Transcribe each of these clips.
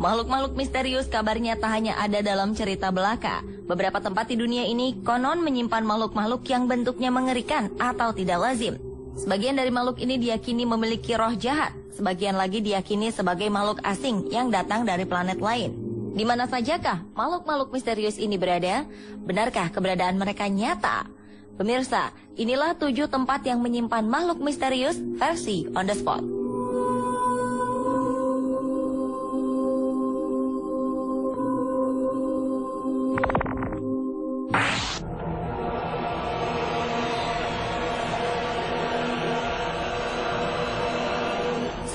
Makhluk-makhluk misterius kabarnya tak hanya ada dalam cerita belaka. Beberapa tempat di dunia ini konon menyimpan makhluk-makhluk yang bentuknya mengerikan atau tidak lazim. Sebagian dari makhluk ini diyakini memiliki roh jahat, sebagian lagi diyakini sebagai makhluk asing yang datang dari planet lain. Di mana sajakah makhluk-makhluk misterius ini berada? Benarkah keberadaan mereka nyata? Pemirsa, inilah 7 tempat yang menyimpan makhluk misterius versi On The Spot.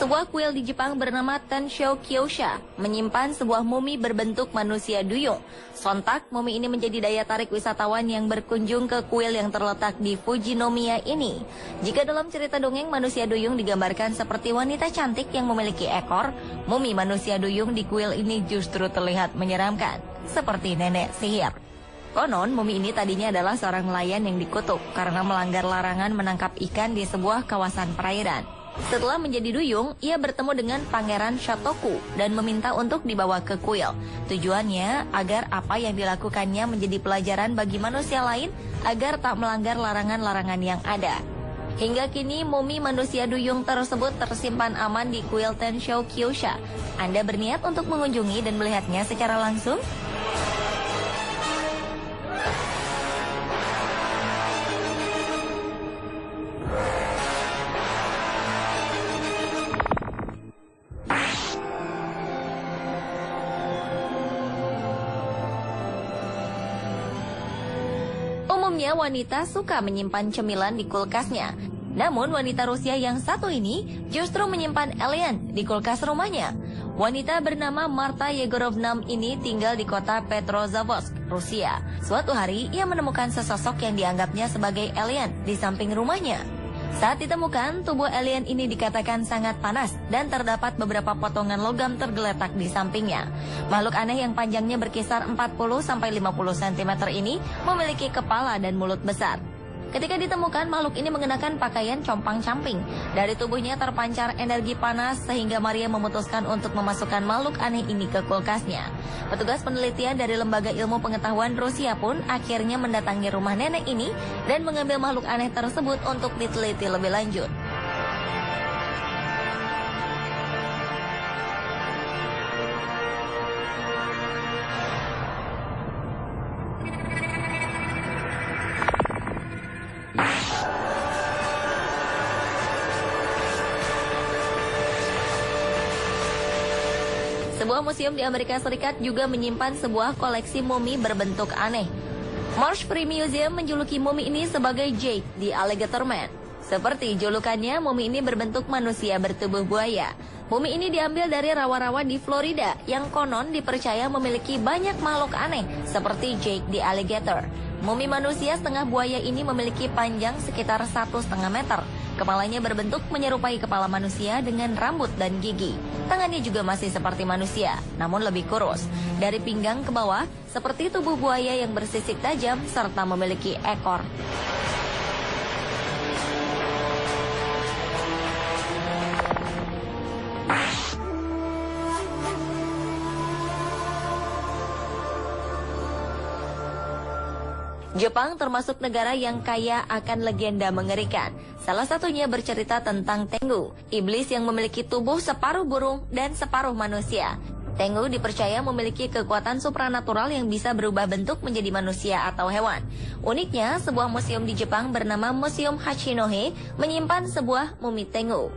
Sebuah kuil di Jepang bernama Tensho Kyosha menyimpan sebuah mumi berbentuk manusia duyung. Sontak, mumi ini menjadi daya tarik wisatawan yang berkunjung ke kuil yang terletak di Fujinomiya ini. Jika dalam cerita dongeng manusia duyung digambarkan seperti wanita cantik yang memiliki ekor, mumi manusia duyung di kuil ini justru terlihat menyeramkan, seperti nenek sihir. Konon, mumi ini tadinya adalah seorang nelayan yang dikutuk karena melanggar larangan menangkap ikan di sebuah kawasan perairan. Setelah menjadi duyung, ia bertemu dengan Pangeran Shotoku dan meminta untuk dibawa ke kuil. Tujuannya agar apa yang dilakukannya menjadi pelajaran bagi manusia lain agar tak melanggar larangan-larangan yang ada. Hingga kini, mumi manusia duyung tersebut tersimpan aman di kuil Tensho Kyosha. Anda berniat untuk mengunjungi dan melihatnya secara langsung? Umumnya wanita suka menyimpan cemilan di kulkasnya. Namun wanita Rusia yang satu ini justru menyimpan alien di kulkas rumahnya. Wanita bernama Marta Yegorovna ini tinggal di kota Petrozavodsk, Rusia. Suatu hari ia menemukan sesosok yang dianggapnya sebagai alien di samping rumahnya. Saat ditemukan, tubuh alien ini dikatakan sangat panas dan terdapat beberapa potongan logam tergeletak di sampingnya. Makhluk aneh yang panjangnya berkisar 40-50 cm ini memiliki kepala dan mulut besar. Ketika ditemukan, makhluk ini mengenakan pakaian compang-camping. Dari tubuhnya terpancar energi panas sehingga Maria memutuskan untuk memasukkan makhluk aneh ini ke kulkasnya. Petugas penelitian dari Lembaga Ilmu Pengetahuan Rusia pun akhirnya mendatangi rumah nenek ini dan mengambil makhluk aneh tersebut untuk diteliti lebih lanjut. Sebuah museum di Amerika Serikat juga menyimpan sebuah koleksi mumi berbentuk aneh. Marsh Free Museum menjuluki mumi ini sebagai Jake the Alligator Man. Seperti julukannya, mumi ini berbentuk manusia bertubuh buaya. Mumi ini diambil dari rawa-rawa di Florida yang konon dipercaya memiliki banyak makhluk aneh seperti Jake the Alligator. Mumi manusia setengah buaya ini memiliki panjang sekitar 1,5 meter. Kepalanya berbentuk menyerupai kepala manusia dengan rambut dan gigi. Tangannya juga masih seperti manusia, namun lebih kurus. Dari pinggang ke bawah, seperti tubuh buaya yang bersisik tajam serta memiliki ekor. Jepang termasuk negara yang kaya akan legenda mengerikan. Salah satunya bercerita tentang Tengu, iblis yang memiliki tubuh separuh burung dan separuh manusia. Tengu dipercaya memiliki kekuatan supranatural yang bisa berubah bentuk menjadi manusia atau hewan. Uniknya, sebuah museum di Jepang bernama Museum Hachinohe menyimpan sebuah mumi Tengu.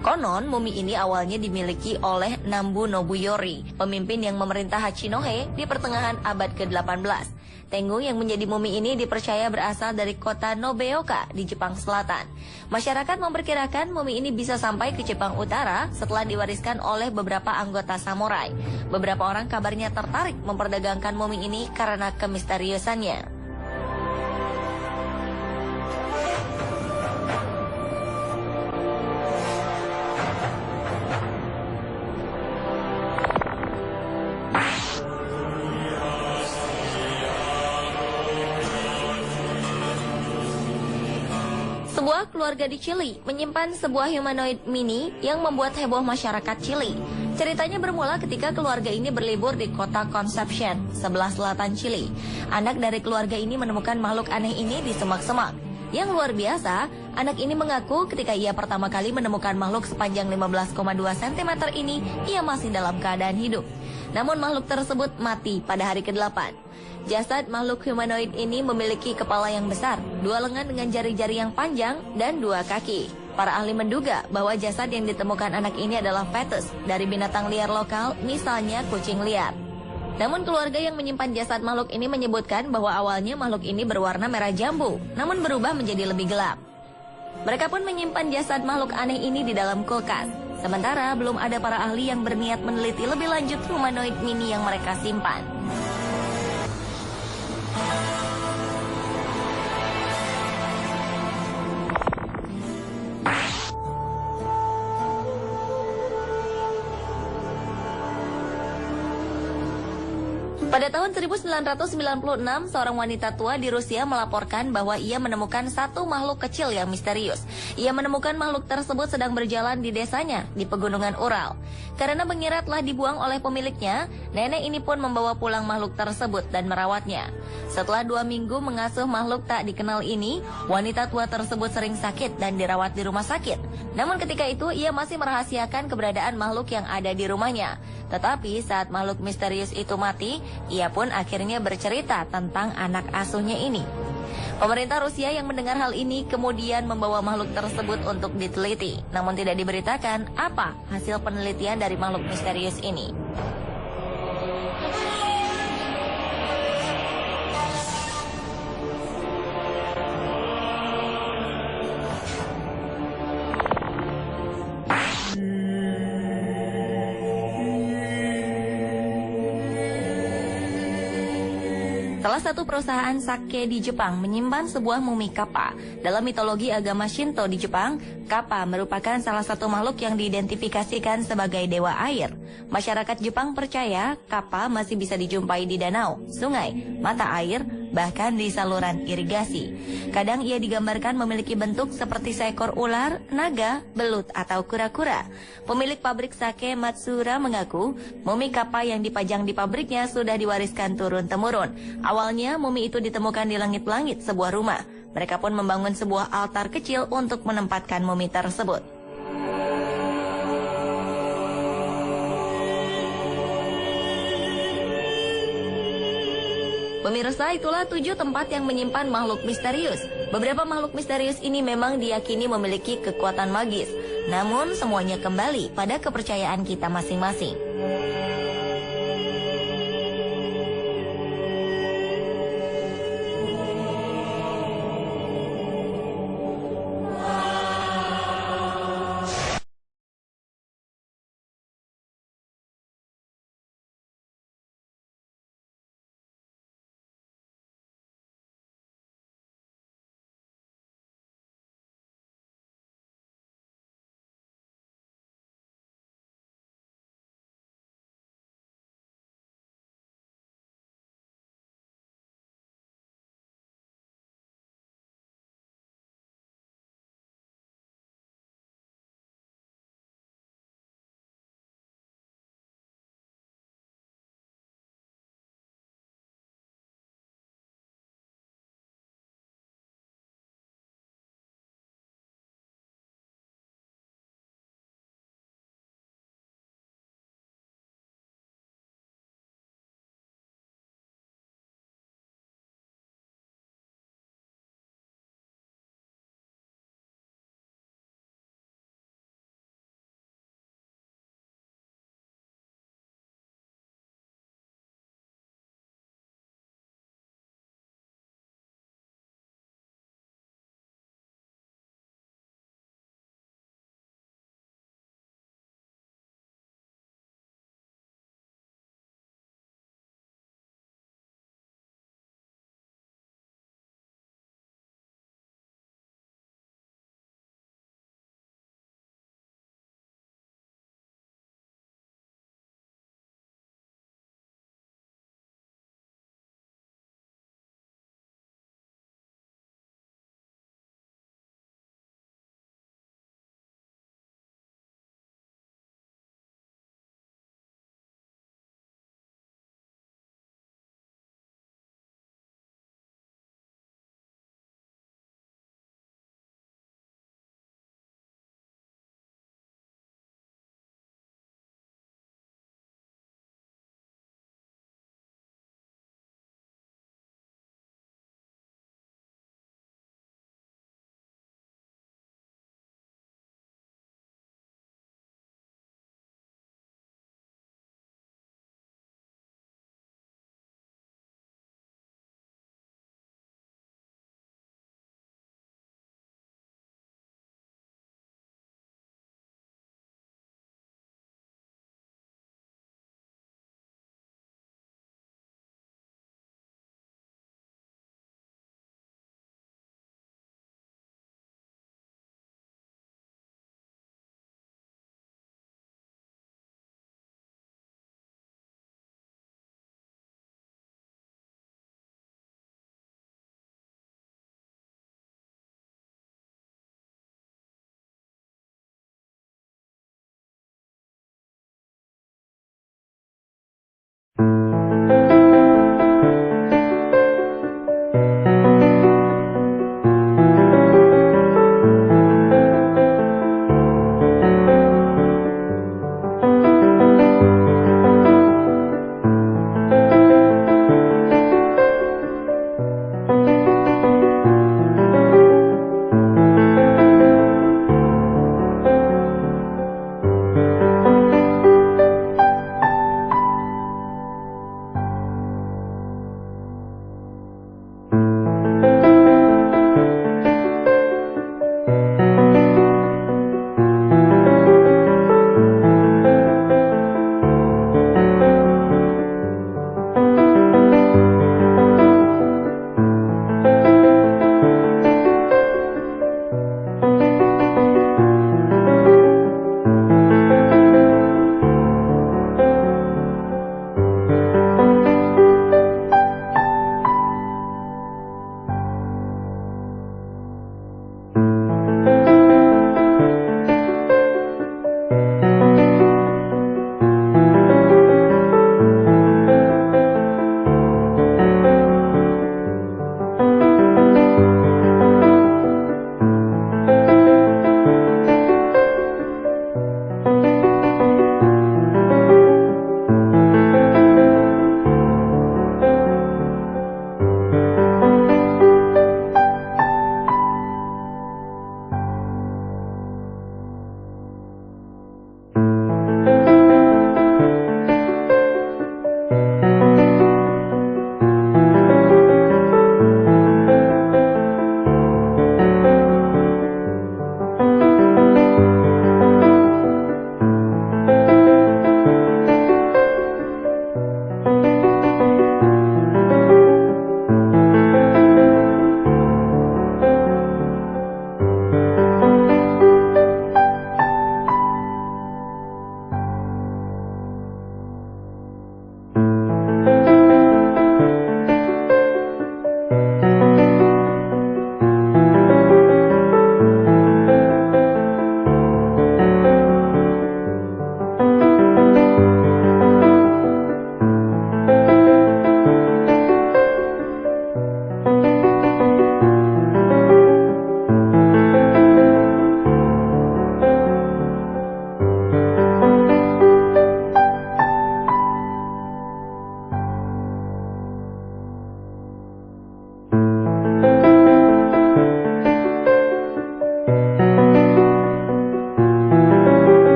Konon, mumi ini awalnya dimiliki oleh Nambu Nobuyori, pemimpin yang memerintah Hachinohe di pertengahan abad ke-18. Tengu yang menjadi mumi ini dipercaya berasal dari kota Nobeoka di Jepang Selatan. Masyarakat memperkirakan mumi ini bisa sampai ke Jepang Utara setelah diwariskan oleh beberapa anggota samurai. Beberapa orang kabarnya tertarik memperdagangkan mumi ini karena kemisteriusannya. Sebuah keluarga di Chili menyimpan sebuah humanoid mini yang membuat heboh masyarakat Chili. Ceritanya bermula ketika keluarga ini berlibur di kota Concepcion, sebelah selatan Chili. Anak dari keluarga ini menemukan makhluk aneh ini di semak-semak. Yang luar biasa, anak ini mengaku ketika ia pertama kali menemukan makhluk sepanjang 15,2 cm ini, ia masih dalam keadaan hidup. Namun makhluk tersebut mati pada hari ke-8. Jasad makhluk humanoid ini memiliki kepala yang besar, 2 lengan dengan jari-jari yang panjang, dan 2 kaki. Para ahli menduga bahwa jasad yang ditemukan anak ini adalah fetus dari binatang liar lokal, misalnya kucing liar. Namun keluarga yang menyimpan jasad makhluk ini menyebutkan bahwa awalnya makhluk ini berwarna merah jambu, namun berubah menjadi lebih gelap. Mereka pun menyimpan jasad makhluk aneh ini di dalam kulkas. Sementara belum ada para ahli yang berniat meneliti lebih lanjut humanoid mini yang mereka simpan. Pada tahun 1996, seorang wanita tua di Rusia melaporkan bahwa ia menemukan satu makhluk kecil yang misterius. Ia menemukan makhluk tersebut sedang berjalan di desanya, di pegunungan Ural. Karena mengira telah dibuang oleh pemiliknya, nenek ini pun membawa pulang makhluk tersebut dan merawatnya. Setelah 2 minggu mengasuh makhluk tak dikenal ini, wanita tua tersebut sering sakit dan dirawat di rumah sakit. Namun ketika itu, ia masih merahasiakan keberadaan makhluk yang ada di rumahnya. Tetapi saat makhluk misterius itu mati, ia pun akhirnya bercerita tentang anak asuhnya ini. Pemerintah Rusia yang mendengar hal ini kemudian membawa makhluk tersebut untuk diteliti. Namun tidak diberitakan apa hasil penelitian dari makhluk misterius ini. Salah satu perusahaan sake di Jepang menyimpan sebuah mumi kappa. Dalam mitologi agama Shinto di Jepang, kappa merupakan salah satu makhluk yang diidentifikasikan sebagai dewa air. Masyarakat Jepang percaya kappa masih bisa dijumpai di danau, sungai, mata air, bahkan di saluran irigasi. Kadang ia digambarkan memiliki bentuk seperti seekor ular, naga, belut, atau kura-kura. Pemilik pabrik sake Matsura mengaku, mumi kappa yang dipajang di pabriknya sudah diwariskan turun-temurun. Awalnya, mumi itu ditemukan di langit-langit sebuah rumah. Mereka pun membangun sebuah altar kecil untuk menempatkan mumi tersebut. Pemirsa, itulah 7 tempat yang menyimpan makhluk misterius. Beberapa makhluk misterius ini memang diyakini memiliki kekuatan magis. Namun, semuanya kembali pada kepercayaan kita masing-masing.